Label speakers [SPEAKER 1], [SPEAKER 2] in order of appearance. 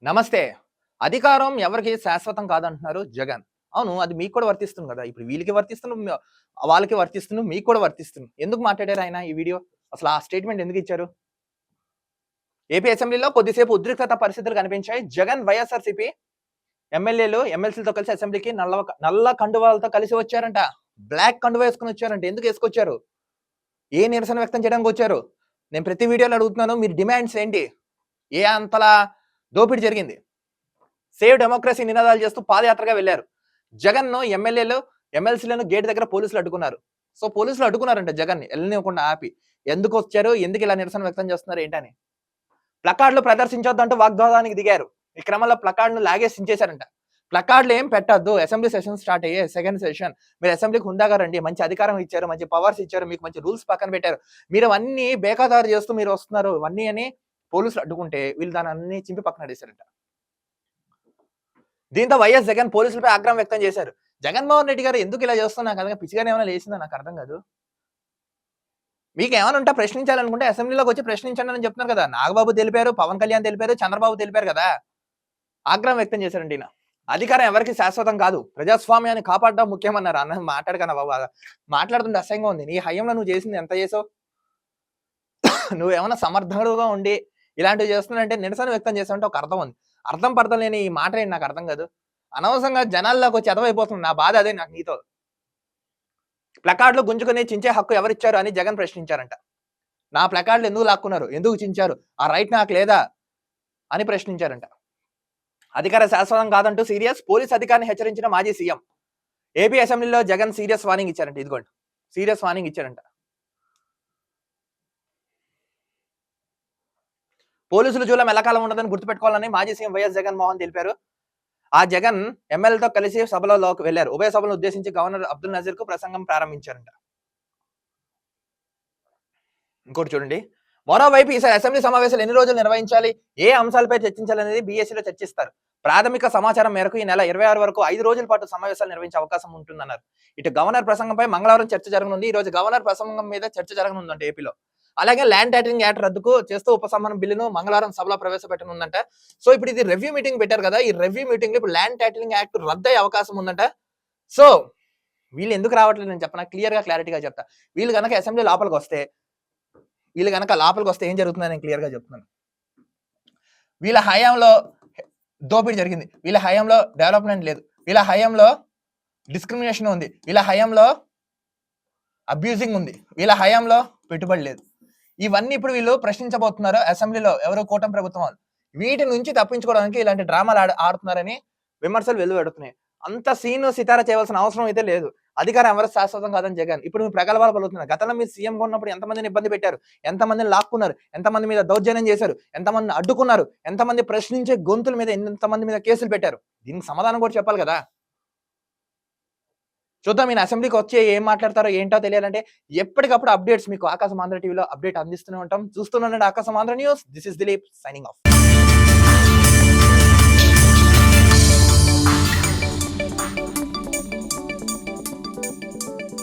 [SPEAKER 1] నమస్తే. అధికారం ఎవరికీ శాశ్వతం కాదంటున్నారు జగన్. అవును. అది మీకు కూడా వర్తిస్తుంది గదా! ఇప్పుడు వీళ్ళకి వర్తిస్తుంది, వాళ్ళకి వర్తిస్తుంది, మీకు కూడా వర్తిస్తుంది. ఎందుకు మాట్లాడారు ఆయన ఈ వీడియో? అసలు ఆ స్టేట్‌మెంట్ ఎందుకిచ్చారు? ఏపీ అసెంబ్లీలో కొద్దిసేపు ఉద్రిక్తత పరిస్థితులు కనిపించాయి. జగన్, వైఎస్ఆర్‌సీపీ ఎమ్మెల్యేలు, ఎమ్మెల్సీలతో కలిసి అసెంబ్లీకి నల్ల కండువాలతో కలిసి వచ్చారంట. బ్లాక్ కండువా యేసుకొని వచ్చారంట. ఎందుకు యేసుకొచ్చారు? ఏ నిరసన వ్యక్తం చేయడానికొచ్చారు? నేను ప్రతి వీడియోలో అడుగుతున్నాను. మీరు డిమాండ్స్ ఏంటి? ఏ అంతలా దోపిడీ జరిగింది? సేవ్ డెమోక్రసీ నినాదాలు చేస్తూ పాదయాత్రగా వెళ్లారు. జగన్‌ను ఎమ్మెల్యేలు, ఎమ్మెల్సీలను గేట్ దగ్గర పోలీసులు అడ్డుకున్నారు. సో, పోలీసులు అడ్డుకున్నారంట జగన్‌ని ఎళ్ళనివ్వకుండా ఆపి. ఎందుకొచ్చారు? ఎందుకు ఇలా నిరసన వ్యక్తం చేస్తున్నారు ఏంటని. ప్లకార్డులు ప్రదర్శించొద్దంటూ వాగ్వాదానికి దిగారు. ఈ క్రమంలో ప్లకార్డును లాగేసి చించేశారంట. ప్లకార్డులు ఏం పెట్టొద్దు. అసెంబ్లీ సెషన్ స్టార్ట్ అయ్యాయి. Second session. మీరు అసెంబ్లీకి హుందాగా రండి. మంచి అధికారం ఇచ్చారు. మంచి పవర్స్ ఇచ్చారు. మీకు మంచి రూల్స్ పక్కన పెట్టారు. మీరు అవన్నీ బేఖాతారు చేస్తూ మీరు వస్తున్నారు. ఇవన్నీ అని పోలీసులు అడ్డుకుంటే వీళ్ళు దాన్ని చింపి పక్కన పడేశారంట. దీంతో వైఎస్ జగన్ పోలీసులపై ఆగ్రహం వ్యక్తం చేశారు. జగన్మోహన్ రెడ్డి గారు ఎందుకు ఇలా చేస్తున్నా కదా, పిచ్చిగానే ఏమైనా లేసిందా నాకు అర్థం కాదు. మీకు ఏమైనా ఉంటే ప్రశ్నించాలనుకుంటే అసెంబ్లీలోకి వచ్చి ప్రశ్నించండి అని చెప్తున్నారు కదా. నాగబాబు తెలిపారు, పవన్ కళ్యాణ్ తెలిపారు, చంద్రబాబు తెలిపారు కదా. ఆగ్రహం వ్యక్తం చేశారండి ఈయన. అధికారం ఎవరికి శాశ్వతం కాదు, ప్రజాస్వామ్యాన్ని కాపాడడం ముఖ్యమన్నారు. అన్న మాట్లాడకన్నా బాబు, మాట్లాడుతుంటే అసహ్యంగా ఉంది. నీ హయాంలో నువ్వు చేసింది ఎంత చేసావు? నువ్వేమన్నా సమర్థుడుగా ఉండి ఇలాంటివి చేస్తున్నానంటే నిరసన వ్యక్తం చేస్తానంటే ఒక అర్థం ఉంది. అర్థం పర్థం లేని ఈ మాట ఏంటి నాకు అర్థం కాదు. అనవసరంగా జనాల్లోకి వచ్చి ఎదవైపోతుంది. నా బాధ అదే నాకు నీతో. ప్లకార్డులు గుంజుకుని చించే హక్కు ఎవరిచ్చారు అని జగన్ ప్రశ్నించారంట. నా ప్లకార్డులు ఎందుకు లాక్కున్నారు? ఎందుకు చించారు? ఆ రైట్ నాకు లేదా అని ప్రశ్నించారంట. అధికార శాశ్వతం కాదంటూ సీరియస్, పోలీస్ అధికారిని హెచ్చరించిన మాజీ సీఎం. ఏపీ అసెంబ్లీలో జగన్ సీరియస్ వార్నింగ్ ఇచ్చారంట. ఇదిగోండి, సీరియస్ వార్నింగ్ ఇచ్చారంట. పోలీసులు జూలం ఎల్లకాలం ఉండదని గుర్తుపెట్టుకోవాలని మాజీ సీఎం వైఎస్ జగన్మోహన్ తెలిపారు. ఆ జగన్ ఎమ్మెల్యేలతో కలిసి సభలోకి వెళ్లారు. ఉభయ సభలను ఉద్దేశించి గవర్నర్ అబ్దుల్ నజీర్ కు ప్రసంగం ప్రారంభించారంట. ఇంకోటి చూడండి. మరోవైపు ఈసారి అసెంబ్లీ సమావేశాలు ఎన్ని రోజులు నిర్వహించాలి, ఏ అంశాలపై చర్చించాలనేది బీఎస్సీలో చర్చిస్తారు. ప్రాథమిక సమాచారం మేరకు ఈ నెల 26 వరకు 5 రోజుల పాటు సమావేశాలు నిర్వహించే అవకాశం ఉంటుందన్నారు. ఇటు గవర్నర్ ప్రసంగంపై మంగళవారం చర్చ జరగనుంది. ఈ రోజు గవర్నర్ ప్రసంగం మీద చర్చ జరగనుందంట ఏపీలో. అలాగే ల్యాండ్ టైటిలింగ్ యాక్ట్ రద్దుకు చేస్తూ ఉపసంహరణ బిల్లును మంగళవారం సభలో ప్రవేశపెట్టనుందంట. సో ఇప్పుడు ఇది రివ్యూ మీటింగ్ పెట్టారు కదా. ఈ రివ్యూ మీటింగ్ లో ఇప్పుడు ల్యాండ్ టైటిలింగ్ యాక్ట్ రద్దు అయ్యే అవకాశం ఉందంట. సో వీళ్ళు ఎందుకు రావట్లేదు నేను చెప్పనా, క్లియర్ గా క్లారిటీగా చెప్తా. వీళ్ళు కనుక అసెంబ్లీ లోపలికి వస్తే ఏం జరుగుతుందని నేను క్లియర్ గా చెప్తున్నాను. వీళ్ళ హయాంలో దోపిడీ జరిగింది, వీళ్ళ హయాంలో డెవలప్మెంట్ లేదు, వీళ్ళ హయాంలో డిస్క్రిమినేషన్ ఉంది, వీళ్ళ హయాంలో అబ్యూజింగ్ ఉంది, వీళ్ళ హయాంలో పెట్టుబడి లేదు. ఇవన్నీ ఇప్పుడు వీళ్ళు ప్రశ్నించబోతున్నారు అసెంబ్లీలో. ఎవరో కూటమి ప్రభుత్వం వీటి నుంచి తప్పించుకోవడానికి ఇలాంటి డ్రామాలు ఆడుతున్నారని విమర్శలు వెల్లువెడుతున్నాయి. అంత సీను సితారా చేయవలసిన అవసరం అయితే లేదు. అధికారం ఎవరు శాశ్వతం కాదని జగన్ ఇప్పుడు మీరు ప్రగల్భాలు పలుకుతున్నారు. గతంలో మీరు సీఎంగా ఉన్నప్పుడు ఎంతమందిని ఇబ్బంది పెట్టారు, ఎంతమందిని లాక్కున్నారు, ఎంతమంది మీద దౌర్జన్యం చేశారు, ఎంతమందిని అడ్డుకున్నారు, ఎంతమంది ప్రశ్నించే గొంతుల మీద ఎంతమంది మీద కేసులు పెట్టారు. దీనికి సమాధానం కూడా చెప్పాలి కదా. చూద్దాం ఈయన అసెంబ్లీకి వచ్చి ఏం మాట్లాడతారో ఏంటో తెలియాలంటే ఎప్పటికప్పుడు అప్డేట్స్ మీకు ఆకాశం ఆంధ్ర టీవీలో అప్డేట్ అందిస్తూనే ఉంటాం. చూస్తూనే ఆకాశం Andhra news. This is Dilip signing off.